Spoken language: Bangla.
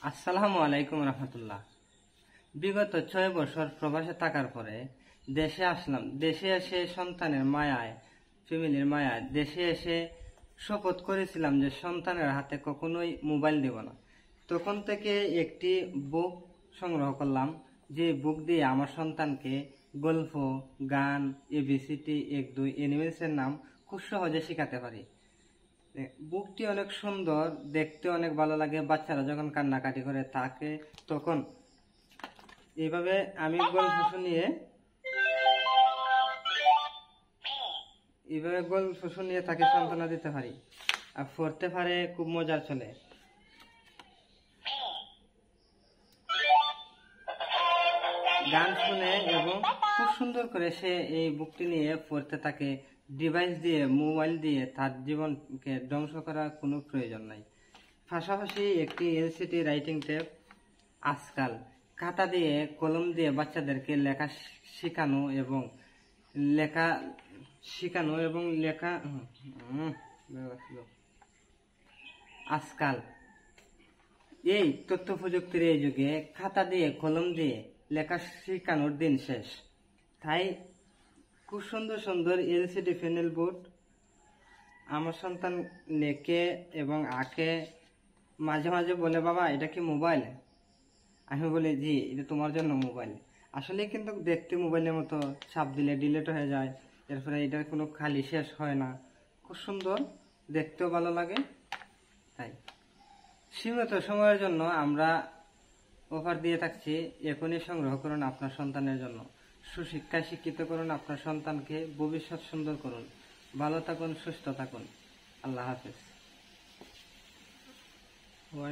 আসসালামু আলাইকুম রহমতুল্লাহ। বিগত 6 বছর প্রবাসে থাকার পরে দেশে আসলাম। দেশে এসে সন্তানের মায়ায়, ফ্যামিলির মায়ায় দেশে এসে শপথ করেছিলাম যে সন্তানের হাতে কখনোই মোবাইল দেব না। তখন থেকে একটি বুক সংগ্রহ করলাম, যে বুক দিয়ে আমার সন্তানকে গল্প, গান, এবিসিটি 1 2 এনিমেলসের নাম খুব সহজে শেখাতে পারি। বুকটি অনেক সুন্দর, দেখতে অনেক ভালো লাগে। বাচ্চারা যখন কান্নাকাটি করে থাকে তখন এইভাবে আমি গল্প শুনিয়ে তাকে সান্ত্বনা দিতে পারি, আর পড়তে পারে, খুব মজার চলে। গান শুনে এবং খুব সুন্দর করে সে এই বুকটি নিয়ে পড়তে থাকে। ডিভাইস দিয়ে, মোবাইল দিয়ে তার জীবনকে ধ্বংস করার কোনো প্রয়োজন নাই। পাশাপাশি একটি এলসিডি রাইটিং ট্যাব, আজকাল খাতা দিয়ে, কলম দিয়ে বাচ্চাদেরকে লেখা শেখানো এবং লেখা আজকাল এই তথ্য প্রযুক্তির এই যুগে খাতা দিয়ে, কলম দিয়ে লেখা শেখানোর দিন শেষ। তাই খুব সুন্দর সুন্দর এলসিডি প্যানেল বোর্ড আমার সন্তান লেখে এবং আঁকে। মাঝে মাঝে বলে, বাবা এটা কি মোবাইল? আমি বলি, জি এটা তোমার জন্য মোবাইল। আসলে কিন্তু দেখতে মোবাইলের মতো, চাপ দিলে ডিলিট হয়ে যায়, এরপরে এটার কোনো খালি শেষ হয় না। খুব সুন্দর, দেখতেও ভালো লাগে। তাই সীমিত সময়ের জন্য আমরা অফার দিয়ে থাকছি। এখনই সংগ্রহ করুন আপনার সন্তানের জন্য। সুশিক্ষায় শিক্ষিত করুন আপনার সন্তানকে, ভবিষ্যৎ সুন্দর করুন। ভালো থাকুন, সুস্থ থাকুন। আল্লাহ হাফেজ।